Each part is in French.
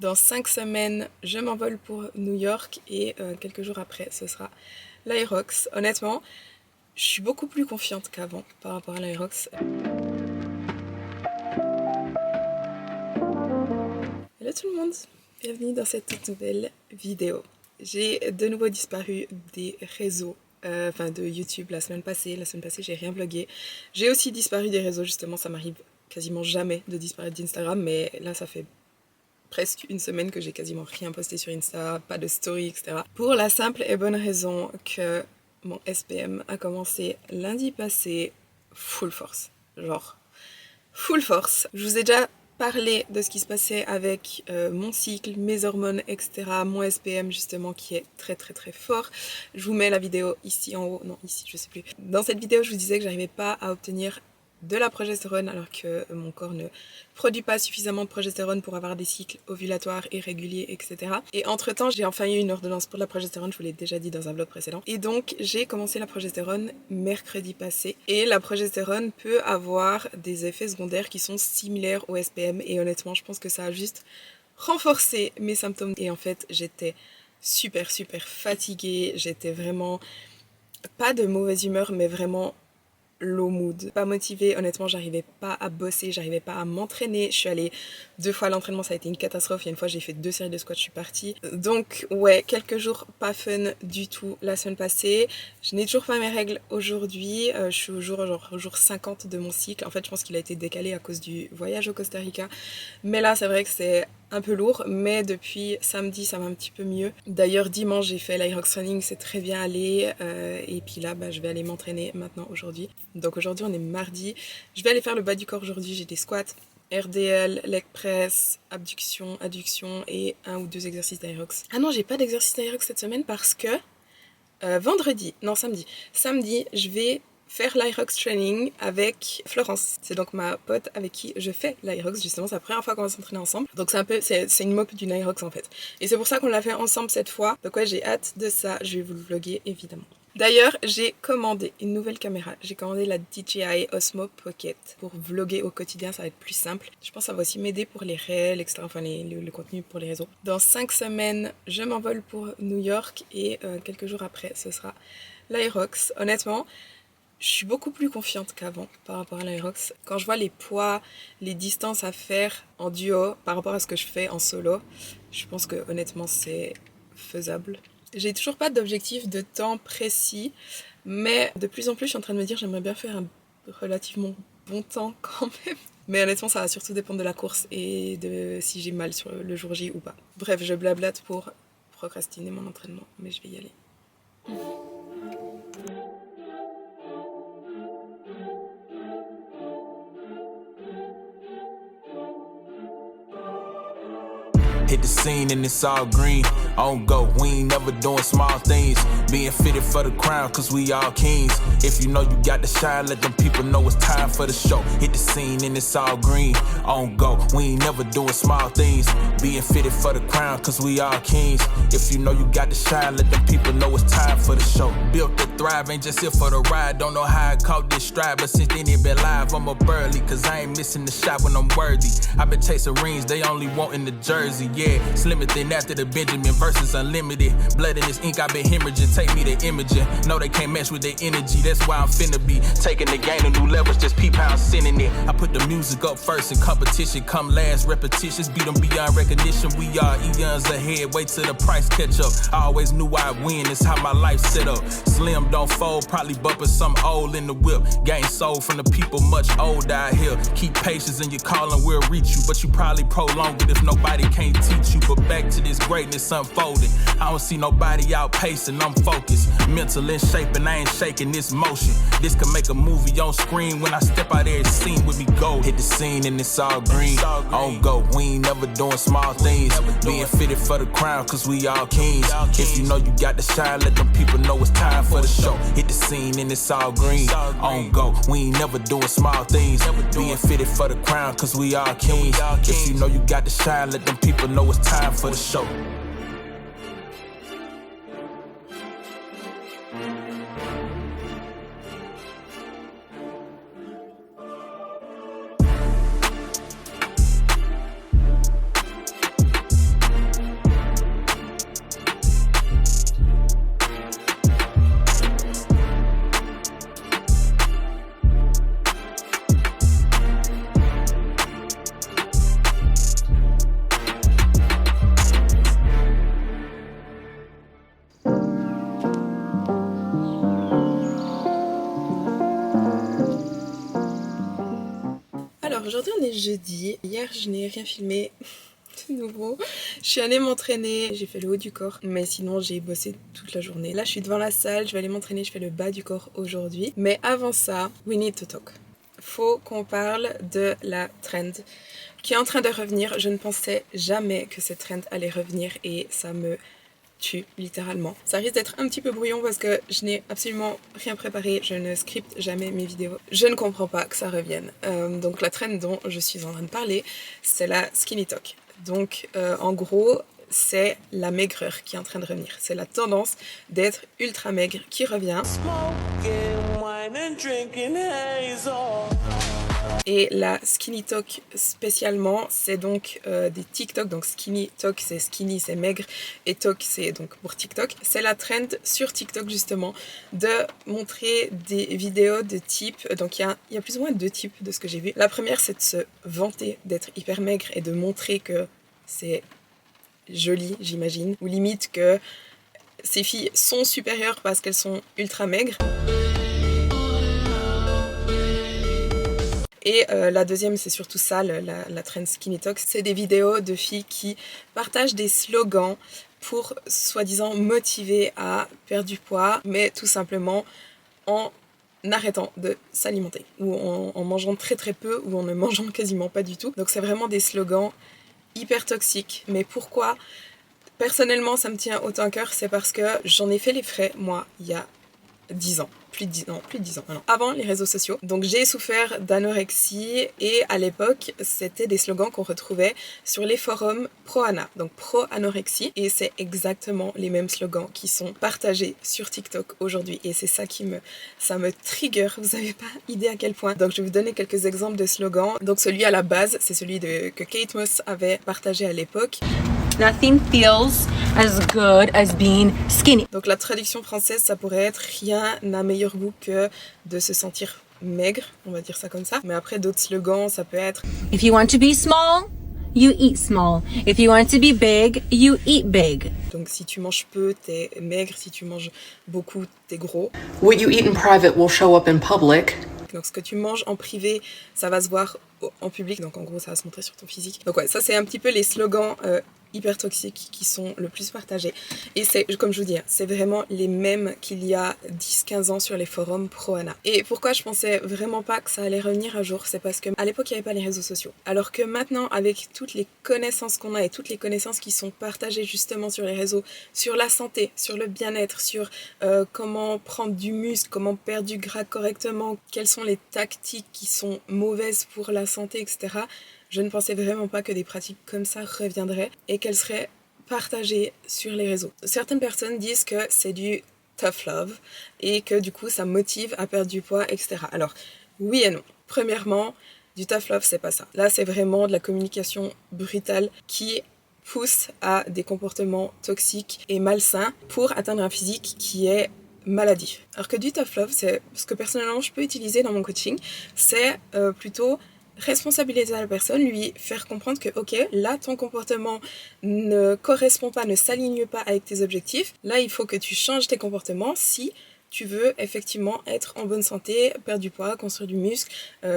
Dans 5 semaines, je m'envole pour New York et quelques jours après, ce sera l'Aerox. Honnêtement, je suis beaucoup plus confiante qu'avant par rapport à l'Aerox. Hello tout le monde, bienvenue dans cette toute nouvelle vidéo. J'ai de nouveau disparu des réseaux, de YouTube la semaine passée. La semaine passée, j'ai rien vlogué. J'ai aussi disparu des réseaux, justement, ça m'arrive quasiment jamais de disparaître d'Instagram, mais là, ça fait presque une semaine que j'ai quasiment rien posté sur Insta, pas de story, etc. Pour la simple et bonne raison que mon SPM a commencé lundi passé full force. Genre, full force. Je vous ai déjà parlé de ce qui se passait avec mon cycle, mes hormones, etc. Mon SPM justement qui est très très très fort. Je vous mets la vidéo ici en haut, non ici je sais plus. Dans cette vidéo je vous disais que j'arrivais pas à obtenir de la progestérone alors que mon corps ne produit pas suffisamment de progestérone pour avoir des cycles ovulatoires et réguliers, etc. Et entre temps j'ai enfin eu une ordonnance pour la progestérone, je vous l'ai déjà dit dans un vlog précédent. Et donc j'ai commencé la progestérone mercredi passé. Et la progestérone peut avoir des effets secondaires qui sont similaires au SPM. Et honnêtement je pense que ça a juste renforcé mes symptômes. Et en fait j'étais super fatiguée, j'étais vraiment pas de mauvaise humeur mais vraiment low mood, pas motivée, honnêtement j'arrivais pas à bosser, j'arrivais pas à m'entraîner, je suis allée 2 fois à l'entraînement, ça a été une catastrophe, il y a une fois j'ai fait 2 séries de squats, je suis partie. Donc ouais, quelques jours pas fun du tout la semaine passée, je n'ai toujours pas mes règles aujourd'hui, je suis au jour 50 de mon cycle, en fait je pense qu'il a été décalé à cause du voyage au Costa Rica, mais là c'est vrai que c'est un peu lourd, mais depuis samedi ça va un petit peu mieux. D'ailleurs dimanche j'ai fait l'Aerox Running, c'est très bien allé, et puis là je vais aller m'entraîner maintenant aujourd'hui. Donc aujourd'hui on est mardi, je vais aller faire le bas du corps aujourd'hui, j'ai des squats, RDL, leg press, abduction, adduction et 1 ou 2 exercices d'Aerox. Ah non j'ai pas d'exercice d'Aerox cette semaine parce que samedi je vais faire l'Aerox training avec Florence. C'est donc ma pote avec qui je fais l'Aerox, justement, c'est la première fois qu'on va s'entraîner ensemble. Donc c'est une mock d'une Aerox en fait. Et c'est pour ça qu'on l'a fait ensemble cette fois. Donc ouais, j'ai hâte de ça, je vais vous le vlogger évidemment. D'ailleurs, j'ai commandé une nouvelle caméra. J'ai commandé la DJI Osmo Pocket pour vlogger au quotidien, ça va être plus simple. Je pense que ça va aussi m'aider pour les réels, etc. Enfin, le contenu pour les réseaux. Dans 5 semaines, je m'envole pour New York et quelques jours après, ce sera l'Aerox. Honnêtement, je suis beaucoup plus confiante qu'avant par rapport à l'Aerox. Quand je vois les poids, les distances à faire en duo par rapport à ce que je fais en solo, je pense que honnêtement c'est faisable. J'ai toujours pas d'objectif de temps précis, mais de plus en plus je suis en train de me dire j'aimerais bien faire un relativement bon temps quand même. Mais honnêtement ça va surtout dépendre de la course et de si j'ai mal sur le jour J ou pas. Bref, je blablate pour procrastiner mon entraînement, mais je vais y aller. Hit the scene and it's all green. On go, we ain't never doing small things. Being fitted for the crown, cause we all kings. If you know you got to shine, let them people know it's time for the show. Hit the scene and it's all green. On go, we ain't never doing small things. Being fitted for the crown, cause we all kings. If you know you got to shine, let them people know it's time for the show. Built to thrive, ain't just here for the ride. Don't know how I caught this stride, but since then it been live, I'm up early. Cause I ain't missing the shot when I'm worthy. I've been chasing rings, they only want in the jersey. Yeah, slimmer than after the Benjamin versus unlimited. Blood in this ink, I've been hemorrhaging. Take me to imaging. No, they can't mess with their energy. That's why I'm finna be taking the game to new levels. Just peep how I'm sending it. I put the music up first and competition come last. Repetitions beat them beyond recognition. We are eons ahead. Wait till the price catch up. I always knew I'd win. It's how my life set up. Slim don't fold. Probably bumping some old in the whip. Game sold from the people much older out here. Keep patience in your calling. We'll reach you, but you probably prolong it if nobody can't teach you. But back to this greatness unfolding. I don't see nobody outpacing, I'm focused. Mental in shape and I ain't shaking this motion. This could make a movie on screen. When I step out there, it's seen with me go. Hit the scene and it's all green. On go, we ain't never doing small things. Being fitted for the crown, cause we all kings. If you know you got to shine, let them people know it's time for the show. Hit the scene and it's all green. On go, we ain't never doing small things. Being fitted for the crown, cause we all kings. If you know you got to shine, let them people know it's time for the show. Aujourd'hui on est jeudi, hier je n'ai rien filmé de nouveau. Je suis allée m'entraîner, j'ai fait le haut du corps, mais sinon j'ai bossé toute la journée. Là je suis devant la salle, je vais aller m'entraîner, je fais le bas du corps aujourd'hui. Mais avant ça, we need to talk. Faut qu'on parle de la trend qui est en train de revenir. Je ne pensais jamais que cette trend allait revenir et ça me tue littéralement. Ça risque d'être un petit peu brouillon parce que je n'ai absolument rien préparé, je ne scripte jamais mes vidéos. Je ne comprends pas que ça revienne. Donc la trend dont je suis en train de parler, c'est la skinny talk. Donc en gros, c'est la maigreur qui est en train de revenir. C'est la tendance d'être ultra maigre qui revient. Et la skinny talk spécialement, c'est donc des TikTok. Donc skinny talk, c'est skinny, c'est maigre, et talk, c'est donc pour TikTok. C'est la trend sur TikTok justement de montrer des vidéos de type. Donc il y a plus ou moins deux types de ce que j'ai vu. La première, c'est de se vanter d'être hyper maigre et de montrer que c'est joli, j'imagine, ou limite que ces filles sont supérieures parce qu'elles sont ultra maigres. Et la deuxième, c'est surtout ça, la trend skinny talk, c'est des vidéos de filles qui partagent des slogans pour soi-disant motiver à perdre du poids, mais tout simplement en arrêtant de s'alimenter, ou en mangeant très très peu, ou en ne mangeant quasiment pas du tout. Donc c'est vraiment des slogans hyper toxiques. Mais pourquoi personnellement ça me tient autant à cœur? C'est parce que j'en ai fait les frais, moi, il y a 10 ans. Plus de 10 ans maintenant, avant les réseaux sociaux. Donc j'ai souffert d'anorexie et à l'époque c'était des slogans qu'on retrouvait sur les forums pro-ana, donc pro-anorexie, et c'est exactement les mêmes slogans qui sont partagés sur TikTok aujourd'hui et c'est ça ça me trigger, vous avez pas idée à quel point. Donc je vais vous donner quelques exemples de slogans. Donc celui à la base, c'est celui que Kate Moss avait partagé à l'époque. Nothing feels as good as being skinny. Donc la traduction française, ça pourrait être rien n'a meilleur goût que de se sentir maigre, on va dire ça comme ça. Mais après d'autres slogans, ça peut être If you want to be small, you eat small. If you want to be big, you eat big. donc si tu manges peu, t'es maigre, si tu manges beaucoup, t'es gros. What you eat in private will show up in public. Donc ce que tu manges en privé, ça va se voir en public, donc en gros ça va se montrer sur ton physique. Donc ouais, ça c'est un petit peu les slogans hyper toxiques qui sont le plus partagés. Et c'est, comme je vous dis, c'est vraiment les mêmes qu'il y a 10-15 ans sur les forums pro-ana. Et pourquoi je pensais vraiment pas que ça allait revenir un jour, c'est parce qu'à l'époque il n'y avait pas les réseaux sociaux. Alors que maintenant, avec toutes les connaissances qu'on a et toutes les connaissances qui sont partagées justement sur les réseaux, sur la santé, sur le bien-être, sur comment prendre du muscle, comment perdre du gras correctement, quelles sont les tactiques qui sont mauvaises pour la santé, etc., je ne pensais vraiment pas que des pratiques comme ça reviendraient et qu'elles seraient partagées sur les réseaux. Certaines personnes disent que c'est du tough love et que du coup ça motive à perdre du poids, etc. Alors, oui et non. Premièrement, du tough love, c'est pas ça. Là, c'est vraiment de la communication brutale qui pousse à des comportements toxiques et malsains pour atteindre un physique qui est maladif. Alors que du tough love, c'est ce que personnellement je peux utiliser dans mon coaching, c'est plutôt responsabiliser la personne, lui faire comprendre que ok, là ton comportement ne correspond pas, ne s'aligne pas avec tes objectifs, là il faut que tu changes tes comportements si tu veux effectivement être en bonne santé, perdre du poids, construire du muscle,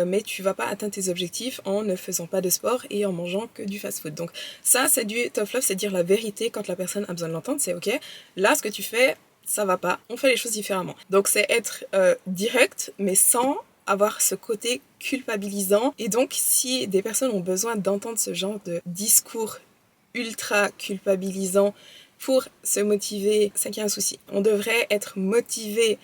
mais tu vas pas atteindre tes objectifs en ne faisant pas de sport et en mangeant que du fast-food. Donc ça c'est du tough love, c'est dire la vérité quand la personne a besoin de l'entendre, c'est ok, là ce que tu fais ça va pas, on fait les choses différemment. Donc c'est être direct mais sans avoir ce côté culpabilisant. Et donc, si des personnes ont besoin d'entendre ce genre de discours ultra culpabilisant pour se motiver, c'est qu'il y a un souci. On devrait être motivé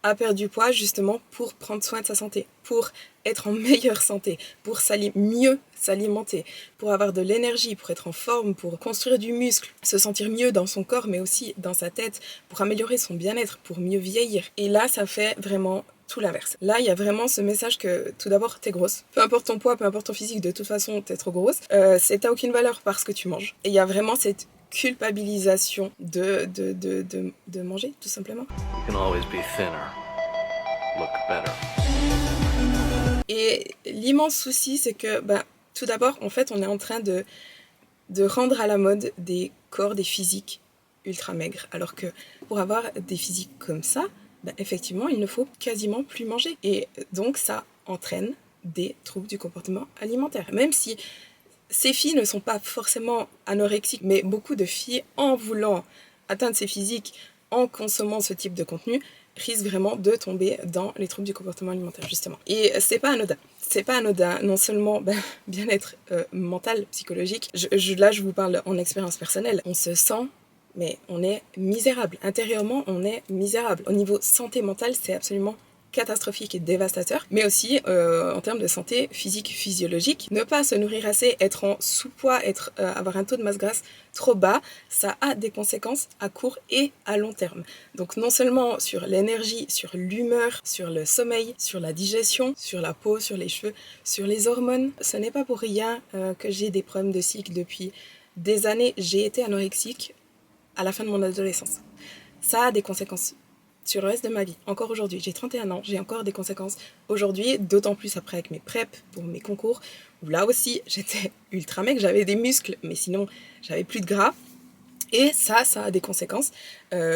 à perdre du poids justement pour prendre soin de sa santé, pour être en meilleure santé, pour mieux s'alimenter, pour avoir de l'énergie, pour être en forme, pour construire du muscle, se sentir mieux dans son corps mais aussi dans sa tête, pour améliorer son bien-être, pour mieux vieillir. Et là, ça fait vraiment tout l'inverse. Là, il y a vraiment ce message que, tout d'abord, t'es grosse. Peu importe ton poids, peu importe ton physique, de toute façon, t'es trop grosse. T'as aucune valeur parce que tu manges. Et il y a vraiment cette culpabilisation de manger, tout simplement. You can always be thinner, look better. Et l'immense souci, c'est que, tout d'abord, en fait, on est en train de rendre à la mode des corps, des physiques ultra maigres. Alors que pour avoir des physiques comme ça, effectivement, il ne faut quasiment plus manger. Et donc, ça entraîne des troubles du comportement alimentaire. Même si ces filles ne sont pas forcément anorexiques, mais beaucoup de filles, en voulant atteindre ces physiques, en consommant ce type de contenu, risquent vraiment de tomber dans les troubles du comportement alimentaire, justement. Et c'est pas anodin. C'est pas anodin, non seulement bien-être mental, psychologique. Là, je vous parle en expérience personnelle. On se sent, mais on est misérable. Intérieurement, on est misérable. Au niveau santé mentale, c'est absolument catastrophique et dévastateur, mais aussi en termes de santé physique, physiologique. Ne pas se nourrir assez, être en sous-poids, avoir un taux de masse grasse trop bas, ça a des conséquences à court et à long terme. Donc non seulement sur l'énergie, sur l'humeur, sur le sommeil, sur la digestion, sur la peau, sur les cheveux, sur les hormones. Ce n'est pas pour rien que j'ai des problèmes de cycle depuis des années. J'ai été anorexique à la fin de mon adolescence. Ça a des conséquences sur le reste de ma vie. Encore aujourd'hui, j'ai 31 ans, j'ai encore des conséquences aujourd'hui, d'autant plus après avec mes preps pour mes concours, où là aussi, j'étais ultra mec, j'avais des muscles, mais sinon, j'avais plus de gras. Et ça a des conséquences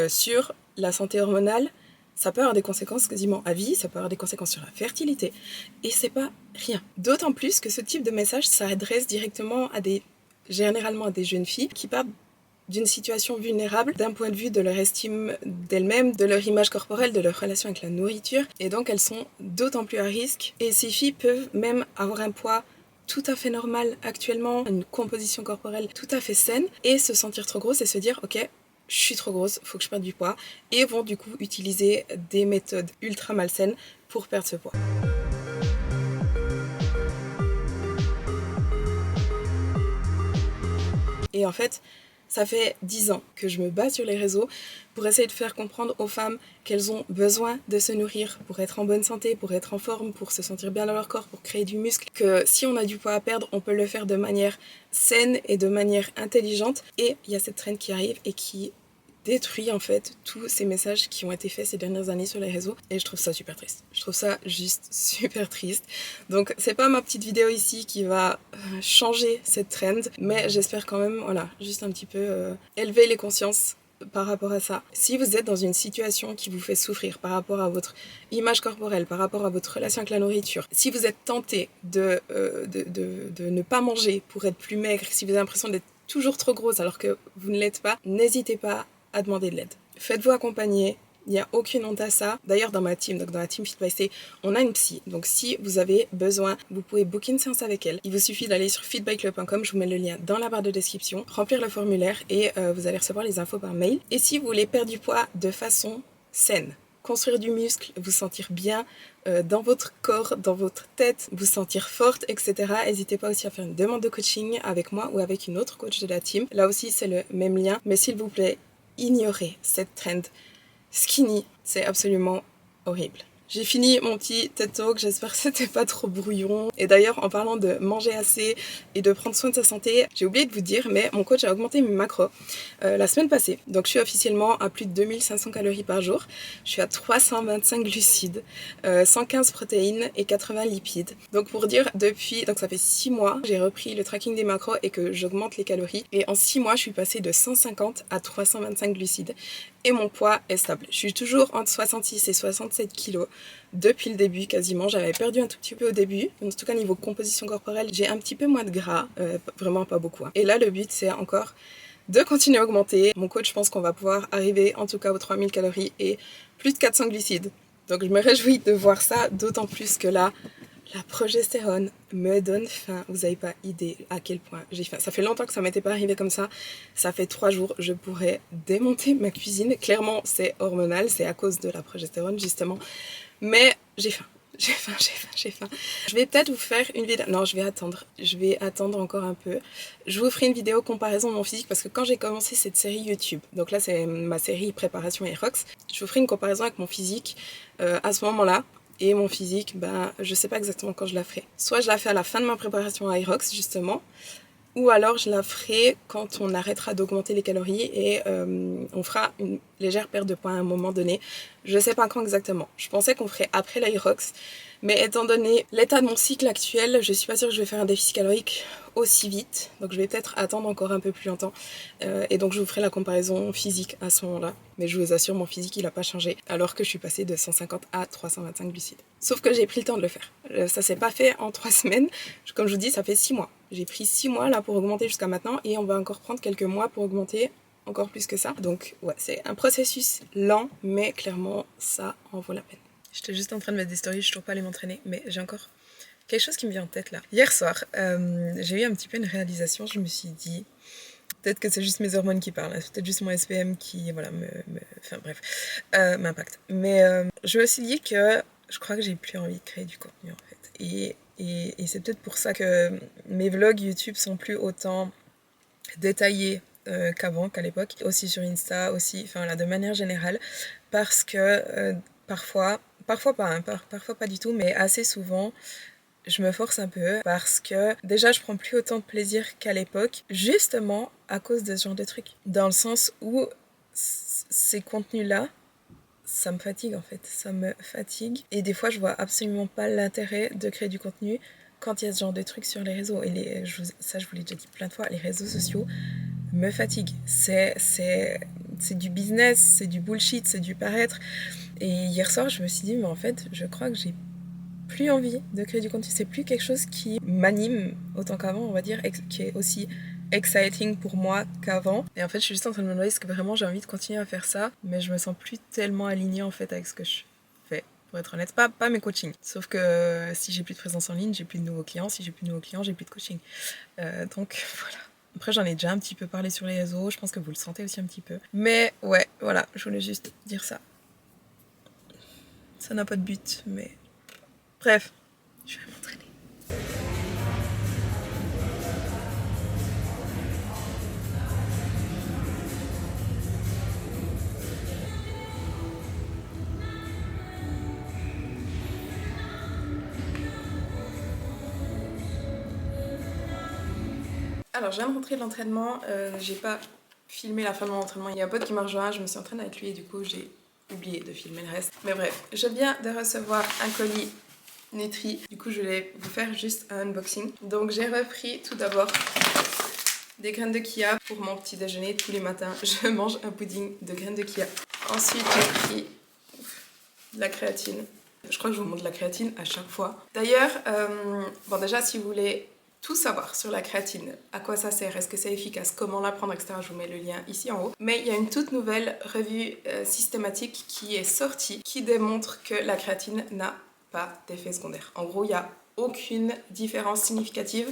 sur la santé hormonale. Ça peut avoir des conséquences quasiment à vie, ça peut avoir des conséquences sur la fertilité. Et c'est pas rien. D'autant plus que ce type de message s'adresse directement généralement à des jeunes filles qui partent d'une situation vulnérable d'un point de vue de leur estime d'elles-mêmes, de leur image corporelle, de leur relation avec la nourriture. Et donc elles sont d'autant plus à risque. Et ces filles peuvent même avoir un poids tout à fait normal actuellement, une composition corporelle tout à fait saine, et se sentir trop grosse et se dire ok, je suis trop grosse, faut que je perde du poids, et vont du coup utiliser des méthodes ultra malsaines pour perdre ce poids. Et en fait, ça fait 10 ans que je me bats sur les réseaux pour essayer de faire comprendre aux femmes qu'elles ont besoin de se nourrir pour être en bonne santé, pour être en forme, pour se sentir bien dans leur corps, pour créer du muscle. Que si on a du poids à perdre, on peut le faire de manière saine et de manière intelligente. Et il y a cette trend qui arrive et qui détruit en fait tous ces messages qui ont été faits ces dernières années sur les réseaux, et je trouve ça super triste. Je trouve ça juste super triste. Donc c'est pas ma petite vidéo ici qui va changer cette trend, mais j'espère quand même, voilà, juste un petit peu élever les consciences par rapport à ça. Si vous êtes dans une situation qui vous fait souffrir par rapport à votre image corporelle, par rapport à votre relation avec la nourriture, si vous êtes tenté de ne pas manger pour être plus maigre, si vous avez l'impression d'être toujours trop grosse alors que vous ne l'êtes pas, n'hésitez pas à demander de l'aide. Faites-vous accompagner, il n'y a aucune honte à ça. D'ailleurs, dans ma team, donc dans la team Fit by Stay, on a une psy. Donc si vous avez besoin, vous pouvez booker une séance avec elle. Il vous suffit d'aller sur fitbyclub.com, je vous mets le lien dans la barre de description, remplir le formulaire et vous allez recevoir les infos par mail. Et si vous voulez perdre du poids de façon saine, construire du muscle, vous sentir bien dans votre corps, dans votre tête, vous sentir forte, etc. N'hésitez pas aussi à faire une demande de coaching avec moi ou avec une autre coach de la team. Là aussi, c'est le même lien. Mais s'il vous plaît, ignorez cette trend skinny. C'est absolument horrible. J'ai fini mon petit TED Talk, j'espère que c'était pas trop brouillon. Et d'ailleurs, en parlant de manger assez et de prendre soin de sa santé, j'ai oublié de vous dire, mais mon coach a augmenté mes macros la semaine passée. Donc je suis officiellement à plus de 2500 calories par jour. Je suis à 325 glucides, 115 protéines et 80 lipides. Donc pour dire, donc ça fait 6 mois, j'ai repris le tracking des macros et que j'augmente les calories. Et en 6 mois, je suis passée de 150 à 325 glucides. Et mon poids est stable. Je suis toujours entre 66 et 67 kilos depuis le début quasiment. J'avais perdu un tout petit peu au début. En tout cas, niveau composition corporelle, j'ai un petit peu moins de gras. Vraiment pas beaucoup. Et là, le but, c'est encore de continuer à augmenter. Mon coach pense qu'on va pouvoir arriver en tout cas aux 3000 calories et plus de 400 glucides. Donc je me réjouis de voir ça, d'autant plus que là, la progestérone me donne faim. Vous n'avez pas idée à quel point j'ai faim. Ça fait longtemps que ça m'était pas arrivé comme ça. Ça fait 3 jours. Je pourrais démonter ma cuisine. Clairement, c'est hormonal. C'est à cause de la progestérone, justement. Mais j'ai faim. J'ai faim. Je vais peut-être vous faire une vidéo... Non, je vais attendre encore un peu. Je vous ferai une vidéo comparaison de mon physique parce que quand j'ai commencé cette série YouTube, donc là c'est ma série préparation Aerox, je vous ferai une comparaison avec mon physique à ce moment-là. Et mon physique, je sais pas exactement quand je la ferai. Soit je la fais à la fin de ma préparation à Aerox, justement, ou alors je la ferai quand on arrêtera d'augmenter les calories et on fera une légère perte de poids à un moment donné. Je sais pas quand exactement. Je pensais qu'on ferait après l'Aerox, mais étant donné l'état de mon cycle actuel, je suis pas sûre que je vais faire un déficit calorique aussi vite, donc je vais peut-être attendre encore un peu plus longtemps et donc je vous ferai la comparaison physique à ce moment-là. Mais je vous assure, mon physique il n'a pas changé alors que je suis passée de 150 à 325 glucides. Sauf que j'ai pris le temps de le faire. Ça s'est pas fait en 3 semaines, comme je vous dis ça fait 6 mois. J'ai pris 6 mois là pour augmenter jusqu'à maintenant et on va encore prendre quelques mois pour augmenter encore plus que ça. Donc ouais, c'est un processus lent mais clairement ça en vaut la peine. J'étais juste en train de mettre des stories, je suis toujours pas allée m'entraîner mais j'ai encore quelque chose qui me vient en tête là. Hier soir, j'ai eu un petit peu une réalisation, je me suis dit, peut-être que c'est juste mes hormones qui parlent, c'est peut-être juste mon SPM qui, voilà, enfin bref, m'impacte. Mais je me suis dit que je crois que j'ai plus envie de créer du contenu en fait. Et c'est peut-être pour ça que mes vlogs YouTube sont plus autant détaillés qu'avant, qu'à l'époque. Aussi sur Insta, aussi, enfin là, de manière générale, parce que parfois pas, hein, parfois pas du tout, mais assez souvent, je me force un peu parce que déjà je prends plus autant de plaisir qu'à l'époque, justement à cause de ce genre de trucs. Dans le sens où ces contenus-là, ça me fatigue en fait, ça me fatigue. Et des fois je vois absolument pas l'intérêt de créer du contenu quand il y a ce genre de trucs sur les réseaux. Et ça je vous l'ai déjà dit plein de fois, les réseaux sociaux me fatiguent. C'est du business, c'est du bullshit, c'est du paraître. Et hier soir je me suis dit mais en fait je crois que j'ai plus envie de créer du contenu, c'est plus quelque chose qui m'anime autant qu'avant, on va dire, qui est aussi exciting pour moi qu'avant. Et en fait, je suis juste en train de me demander est-ce que vraiment j'ai envie de continuer à faire ça, mais je me sens plus tellement alignée en fait avec ce que je fais, pour être honnête. Pas mes coachings. Sauf que si j'ai plus de présence en ligne, j'ai plus de nouveaux clients. Si j'ai plus de nouveaux clients, j'ai plus de coaching. Donc voilà. Après, j'en ai déjà un petit peu parlé sur les réseaux. Je pense que vous le sentez aussi un petit peu. Mais ouais, voilà, je voulais juste dire ça. Ça n'a pas de but, mais... Bref, je vais m'entraîner. Alors, je viens de rentrer de l'entraînement. J'ai pas filmé la fin de mon entraînement. Il y a un pote qui m'a rejoint, je me suis entraînée avec lui et du coup, j'ai oublié de filmer le reste. Mais bref, je viens de recevoir un colis Nutri. Du coup, je vais vous faire juste un unboxing. Donc, j'ai repris tout d'abord des graines de chia pour mon petit déjeuner. Tous les matins, je mange un pudding de graines de chia. Ensuite, j'ai pris de la créatine. Je crois que je vous montre de la créatine à chaque fois. D'ailleurs, bon déjà, si vous voulez tout savoir sur la créatine, à quoi ça sert, est-ce que c'est efficace, comment la prendre, etc. Je vous mets le lien ici en haut. Mais il y a une toute nouvelle revue systématique qui est sortie qui démontre que la créatine n'a pas d'effet secondaire. En gros, il n'y a aucune différence significative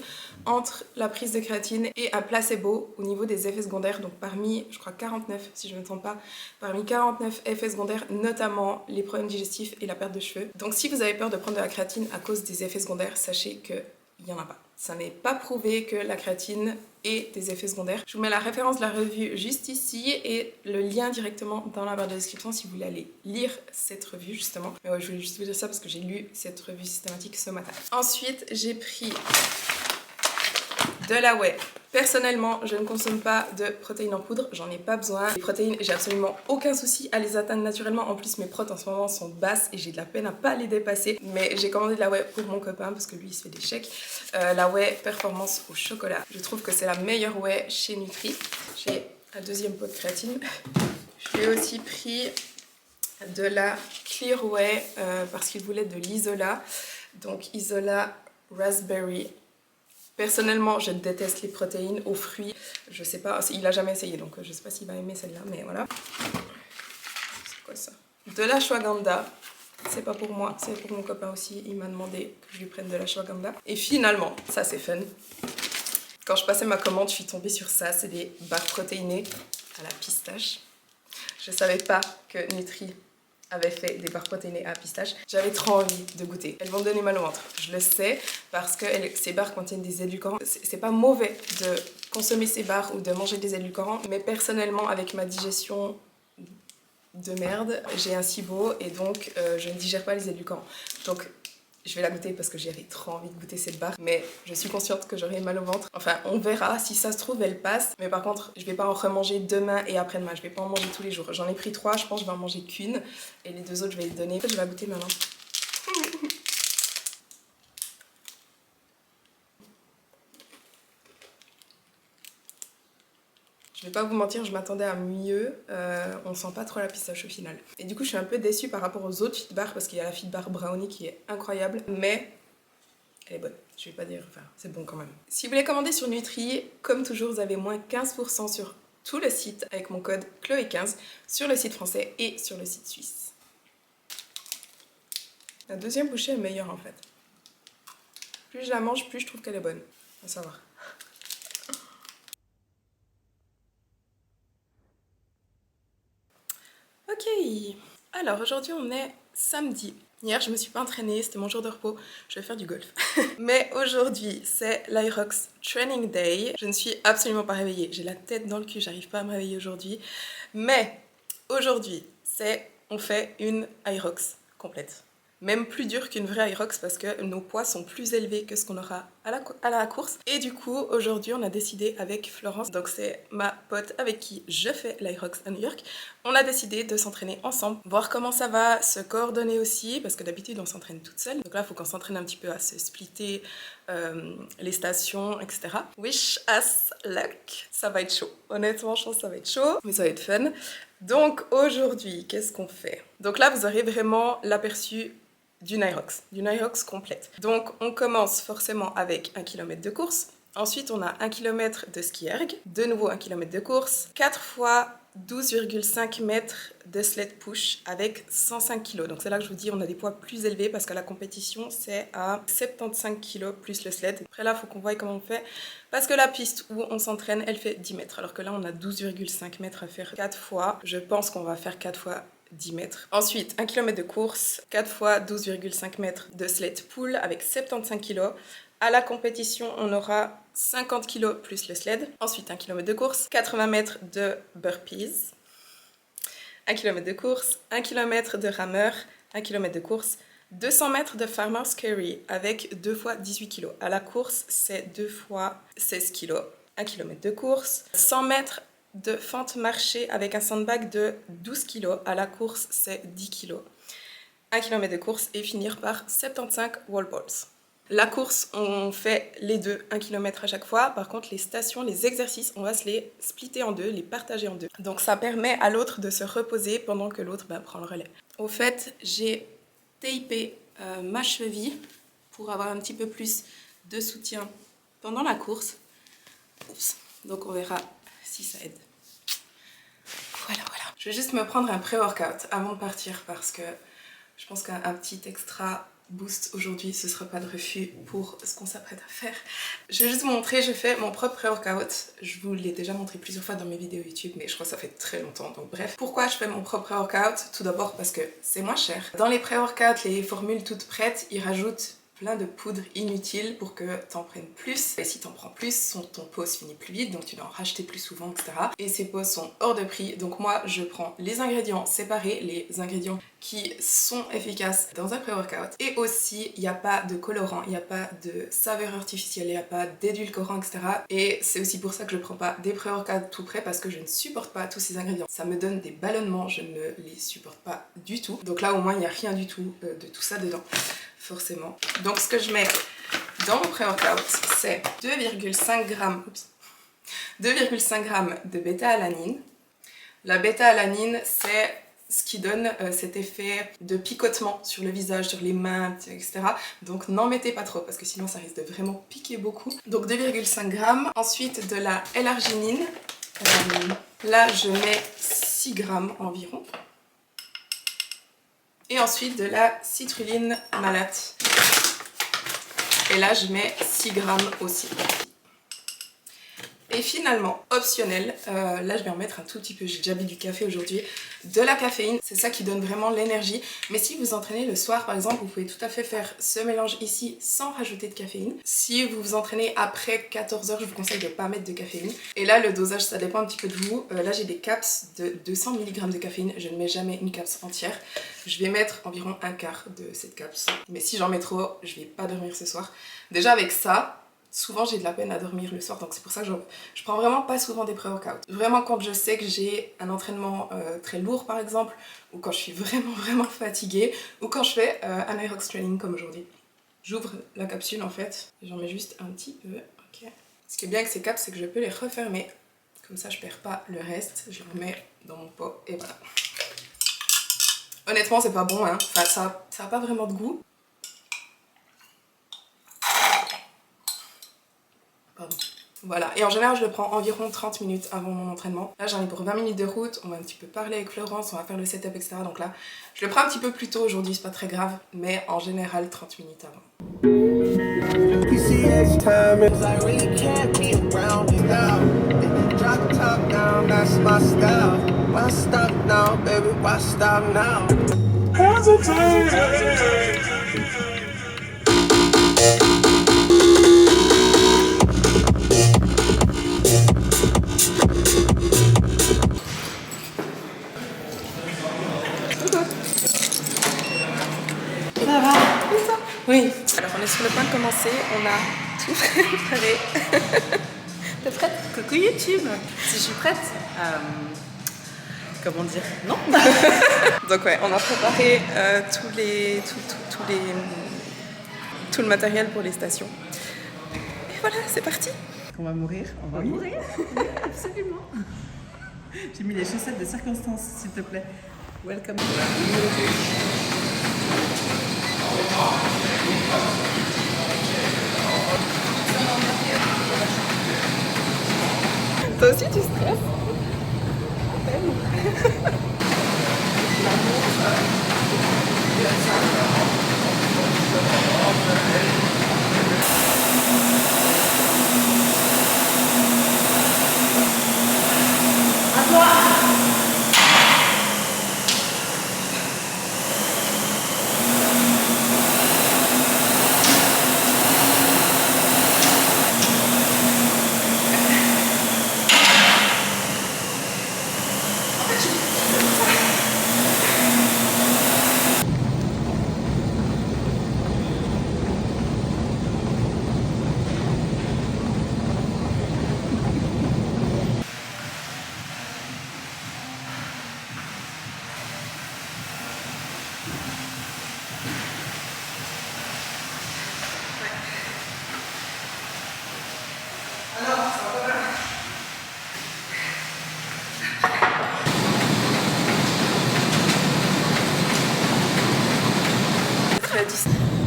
entre la prise de créatine et un placebo au niveau des effets secondaires. Donc parmi, je crois 49 si je ne me trompe pas, parmi 49 effets secondaires, notamment les problèmes digestifs et la perte de cheveux. Donc si vous avez peur de prendre de la créatine à cause des effets secondaires, sachez qu'il n'y en a pas. Ça n'est pas prouvé que la créatine ait des effets secondaires. Je vous mets la référence de la revue juste ici et le lien directement dans la barre de description si vous voulez aller lire cette revue justement. Mais ouais, je voulais juste vous dire ça parce que j'ai lu cette revue systématique ce matin. Ensuite, j'ai pris de la whey. Personnellement, je ne consomme pas de protéines en poudre, j'en ai pas besoin. Les protéines, j'ai absolument aucun souci à les atteindre naturellement. En plus, mes protes en ce moment sont basses et j'ai de la peine à pas les dépasser. Mais j'ai commandé de la whey pour mon copain parce que lui, il se fait des chèques. La whey performance au chocolat. Je trouve que c'est la meilleure whey chez Nutri. J'ai un deuxième pot de créatine. Je lui ai aussi pris de la Clear Whey parce qu'il voulait de l'Isola. Donc Isola Raspberry. Personnellement, je déteste les protéines aux fruits. Je sais pas, il a jamais essayé, donc je sais pas s'il va aimer celle-là, mais voilà. C'est quoi ça? De l'ashwagandha. C'est pas pour moi, c'est pour mon copain aussi. Il m'a demandé que je lui prenne de l'ashwagandha. Et finalement, ça c'est fun. Quand je passais ma commande, je suis tombée sur ça. C'est des barres protéinées à la pistache. Je savais pas que Nutri avait fait des barres protéinées à pistache. J'avais trop envie de goûter. Elles vont me donner mal au ventre. Je le sais parce que ces barres contiennent des édulcorants. C'est pas mauvais de consommer ces barres ou de manger des édulcorants, mais personnellement, avec ma digestion de merde, j'ai un SIBO et donc je ne digère pas les édulcorants. Donc je vais la goûter parce que j'avais trop envie de goûter cette barre, mais je suis consciente que j'aurai mal au ventre. Enfin, on verra, si ça se trouve, elle passe. Mais par contre, je vais pas en remanger demain et après-demain. Je vais pas en manger tous les jours. J'en ai pris 3, je pense que je vais en manger qu'une. Et les 2 autres, je vais les donner. En fait, je vais la goûter maintenant. Je vais pas vous mentir, je m'attendais à mieux. On sent pas trop la pistache au final. Et du coup, je suis un peu déçue par rapport aux autres Fitbar parce qu'il y a la Fitbar Brownie qui est incroyable, mais elle est bonne. Je vais pas dire, enfin, c'est bon quand même. Si vous voulez commander sur Nutri, comme toujours, vous avez moins 15% sur tout le site avec mon code Chloé15 sur le site français et sur le site suisse. La deuxième bouchée est meilleure en fait. Plus je la mange, plus je trouve qu'elle est bonne. À savoir. Ok, alors aujourd'hui on est samedi. Hier je me suis pas entraînée, c'était mon jour de repos, je vais faire du golf. Mais aujourd'hui c'est l'Irox Training Day. Je ne suis absolument pas réveillée, j'ai la tête dans le cul, j'arrive pas à me réveiller aujourd'hui. Mais aujourd'hui on fait une Irox complète. Même plus dur qu'une vraie Irox parce que nos poids sont plus élevés que ce qu'on aura à la course. Et du coup, aujourd'hui, on a décidé avec Florence, donc c'est ma pote avec qui je fais l'Irox à New York, on a décidé de s'entraîner ensemble, voir comment ça va, se coordonner aussi, parce que d'habitude, on s'entraîne toute seule. Donc là, il faut qu'on s'entraîne un petit peu à se splitter les stations, etc. Wish us luck. Ça va être chaud. Honnêtement, je pense que ça va être chaud, mais ça va être fun. Donc aujourd'hui, qu'est-ce qu'on fait? Donc là, vous aurez vraiment l'aperçu d'une Irox complète. Donc on commence forcément avec 1 km de course. Ensuite, on a 1 km de ski erg, de nouveau 1 km de course, 4 fois 12,5 mètres de sled push avec 105 kg. Donc c'est là que je vous dis on a des poids plus élevés parce que la compétition c'est à 75 kg plus le sled. Après là, il faut qu'on voie comment on fait parce que la piste où on s'entraîne, elle fait 10 mètres alors que là on a 12,5 mètres à faire 4 fois. Je pense qu'on va faire 4 fois 10 mètres. Ensuite, 1 km de course, 4 fois 12,5 mètres de sled pull avec 75 kg. À la compétition, on aura 50 kg plus le sled. Ensuite, 1 km de course, 80 mètres de burpees, 1 km de course, 1 km de rameur, 1 km de course, 200 mètres de farmer's carry avec 2 fois 18 kg. À la course, c'est 2 fois 16 kg. 1 km de course, 100 mètres de fente marché avec un sandbag de 12 kg. À la course, c'est 10 kg. 1 km de course et finir par 75 wall balls. La course, on fait les deux, 1 km à chaque fois. Par contre, les stations, les exercices, on va se les splitter en deux, les partager en deux. Donc ça permet à l'autre de se reposer pendant que l'autre prend le relais. Au fait, j'ai tapé ma cheville pour avoir un petit peu plus de soutien pendant la course. Oups. Donc on verra si ça aide. Voilà. Je vais juste me prendre un pré-workout avant de partir parce que je pense qu'un petit extra boost aujourd'hui, ce sera pas de refus pour ce qu'on s'apprête à faire. Je vais juste vous montrer, je fais mon propre pré-workout. Je vous l'ai déjà montré plusieurs fois dans mes vidéos YouTube, mais je crois que ça fait très longtemps, donc bref. Pourquoi je fais mon propre pré-workout? Tout d'abord parce que c'est moins cher. Dans les pré-workouts, les formules toutes prêtes, ils rajoutent plein de poudres inutiles pour que t'en prennes plus. Et si t'en prends plus, ton pot se finit plus vite, donc tu dois en racheter plus souvent, etc. Et ces pots sont hors de prix, donc moi je prends les ingrédients séparés, les ingrédients qui sont efficaces dans un pré-workout. Et aussi, il n'y a pas de colorant, il n'y a pas de saveur artificielle, il n'y a pas d'édulcorant, etc. Et c'est aussi pour ça que je prends pas des pré-workouts tout prêts parce que je ne supporte pas tous ces ingrédients. Ça me donne des ballonnements, je ne les supporte pas du tout. Donc là au moins il n'y a rien du tout de tout ça dedans. Forcément. Donc ce que je mets dans mon pré-workout, c'est 2,5 g de bêta-alanine. La bêta-alanine, c'est ce qui donne cet effet de picotement sur le visage, sur les mains, etc. Donc n'en mettez pas trop parce que sinon ça risque de vraiment piquer beaucoup. Donc 2,5 g. Ensuite de la L-arginine. Là je mets 6 g environ. Et ensuite de la citrulline malate. Et là je mets 6 g aussi. Et finalement, optionnel, là je vais en mettre un tout petit peu, j'ai déjà bu du café aujourd'hui, de la caféine, c'est ça qui donne vraiment l'énergie. Mais si vous entraînez le soir par exemple, vous pouvez tout à fait faire ce mélange ici sans rajouter de caféine. Si vous vous entraînez après 14 h, je vous conseille de ne pas mettre de caféine. Et là le dosage ça dépend un petit peu de vous. Là j'ai des caps de 200 mg de caféine, je ne mets jamais une caps entière. Je vais mettre environ un quart de cette caps. Mais si j'en mets trop, je vais pas dormir ce soir. Déjà avec ça, souvent j'ai de la peine à dormir le soir, donc c'est pour ça que je prends vraiment pas souvent des pré-workouts. Vraiment quand je sais que j'ai un entraînement très lourd par exemple, ou quand je suis vraiment fatiguée, ou quand je fais un Irox training comme aujourd'hui. J'ouvre la capsule en fait, j'en mets juste un petit peu, ok. Ce qui est bien avec ces caps, c'est que je peux les refermer Comme ça, je perds pas le reste. Je le remets dans mon pot et voilà. Honnêtement, c'est pas bon, hein. Enfin, ça a pas vraiment de goût. Pardon. Voilà, et en général je le prends environ 30 minutes avant mon entraînement. Là j'en ai pour 20 minutes de route, on va un petit peu parler avec Florence, on va faire le setup, etc. Donc là, je le prends un petit peu plus tôt aujourd'hui, c'est pas très grave, mais en général 30 minutes avant. Ça va? Oui. Alors on est sur le point de commencer, on a tout préparé. T'es prête? Coucou YouTube. Si je suis prête, comment dire? Non. Donc ouais, on a préparé tout le matériel pour les stations. Et voilà, c'est parti. On va mourir. On va mourir. Absolument. J'ai mis les chaussettes de circonstance, s'il te plaît. Welcome. Toi aussi tu stresses?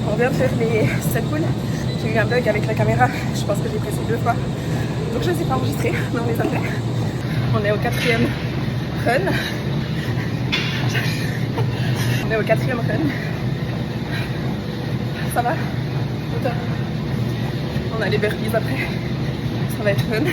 On vient de faire les 7 poules. J'ai eu un bug avec la caméra, je pense que j'ai pressé 2 fois. Donc je ne les ai pas enregistrées, mais on les a fait. On est au 4e run. On est au 4e run. Ça va? Au top. On a les burpees après. Ça va être fun.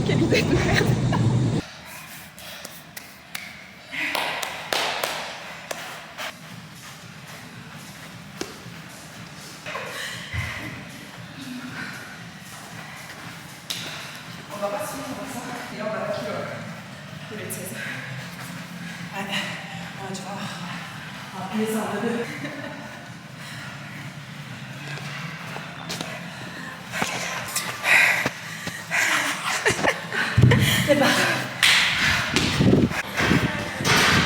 Quelle idée de merde. On va pas suivre ça. Et là on va lâcher le 16. Allez, tu vois. On va plier ça en deux. C'est pas.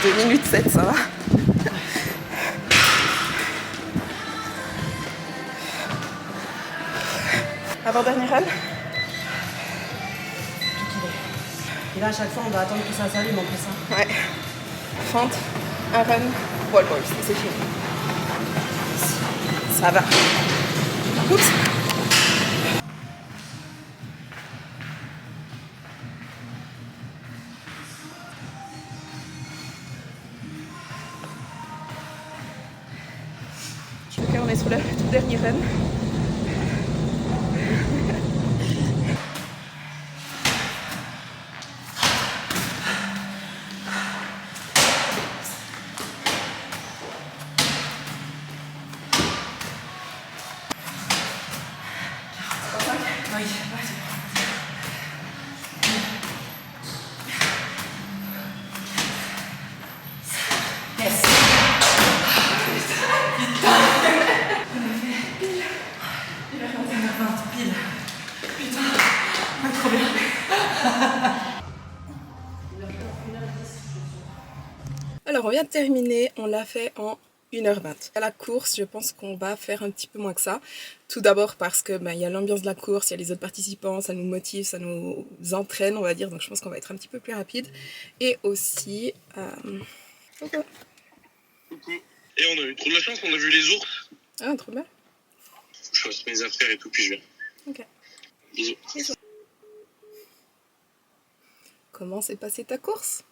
2 minutes 7, ça va. Avant-dernier run. Et là, à chaque fois, on va attendre que ça s'allume en plus. Hein. Ouais. Fente, un run, wall balls, c'est fini. Ça va. Oups. Ok, on est sur le tout dernier run. Oui, vas-y. Yes. Putain. Il a 21h20 pile. Putain. Trop bien. Alors on vient de terminer, on l'a fait en 1h20. À la course, je pense qu'on va faire un petit peu moins que ça. Tout d'abord parce que y a l'ambiance de la course, il y a les autres participants, ça nous motive, ça nous entraîne, on va dire. Donc je pense qu'on va être un petit peu plus rapide. Et aussi... Coucou. Et on a eu trop de la chance, on a vu les ours. Ah, trop bien. Faut que je fasse mes affaires et tout, puis je viens. Ok. Bisous. Comment s'est passée ta course?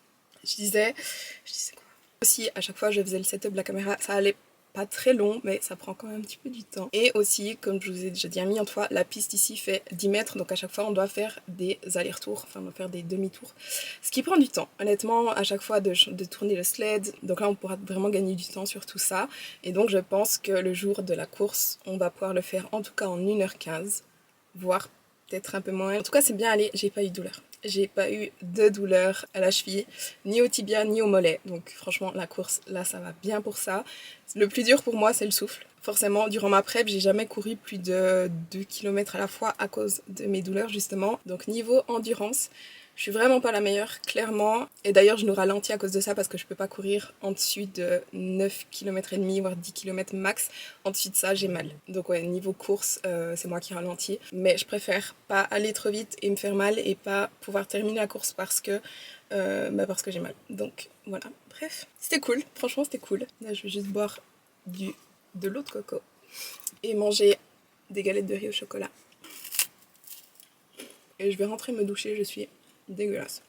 Je disais quoi? Aussi, à chaque fois, je faisais le setup de la caméra, ça allait pas très long, mais ça prend quand même un petit peu du temps. Et aussi, comme je vous ai déjà dit un million de fois, la piste ici fait 10 mètres, donc à chaque fois, on doit faire des allers-retours, enfin, on doit faire des demi-tours. Ce qui prend du temps. Honnêtement, à chaque fois, de tourner le sled, donc là, on pourra vraiment gagner du temps sur tout ça. Et donc, je pense que le jour de la course, on va pouvoir le faire en tout cas en 1h15, voire peut-être un peu moins. En tout cas, c'est bien allé, j'ai pas eu de douleur. J'ai pas eu de douleur à la cheville, ni au tibia, ni au mollet. Donc franchement, la course, là, ça va bien pour ça. Le plus dur pour moi, c'est le souffle. Forcément, durant ma prep, j'ai jamais couru plus de 2 km à la fois à cause de mes douleurs, justement. Donc niveau endurance, je suis vraiment pas la meilleure, clairement. Et d'ailleurs, je nous ralentis à cause de ça parce que je peux pas courir en dessus de 9 km et demi, voire 10 km max. En dessus de ça, j'ai mal. Donc ouais, niveau course, c'est moi qui ralentis. Mais je préfère pas aller trop vite et me faire mal et pas pouvoir terminer la course parce que j'ai mal. Donc voilà, bref. C'était cool, franchement c'était cool. Là, je vais juste boire de l'eau de coco et manger des galettes de riz au chocolat. Et je vais rentrer me doucher, je suis dégueulasse.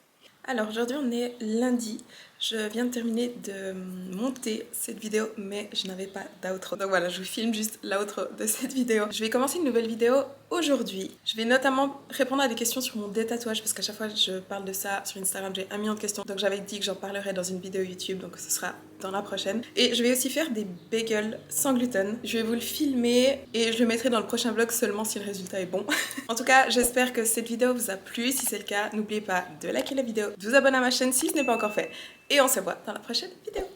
Alors aujourd'hui on est lundi, je viens de terminer de monter cette vidéo mais je n'avais pas d'outro. Donc voilà, je vous filme juste l'outro de cette vidéo. Je vais commencer une nouvelle vidéo aujourd'hui. Je vais notamment répondre à des questions sur mon détatouage parce qu'à chaque fois je parle de ça sur Instagram, j'ai 1 million de questions. Donc j'avais dit que j'en parlerais dans une vidéo YouTube, donc ce sera dans la prochaine. Et je vais aussi faire des bagels sans gluten. Je vais vous le filmer et je le mettrai dans le prochain vlog seulement si le résultat est bon. En tout cas, j'espère que cette vidéo vous a plu. Si c'est le cas, n'oubliez pas de liker la vidéo, de vous abonner à ma chaîne si ce n'est pas encore fait. Et on se voit dans la prochaine vidéo.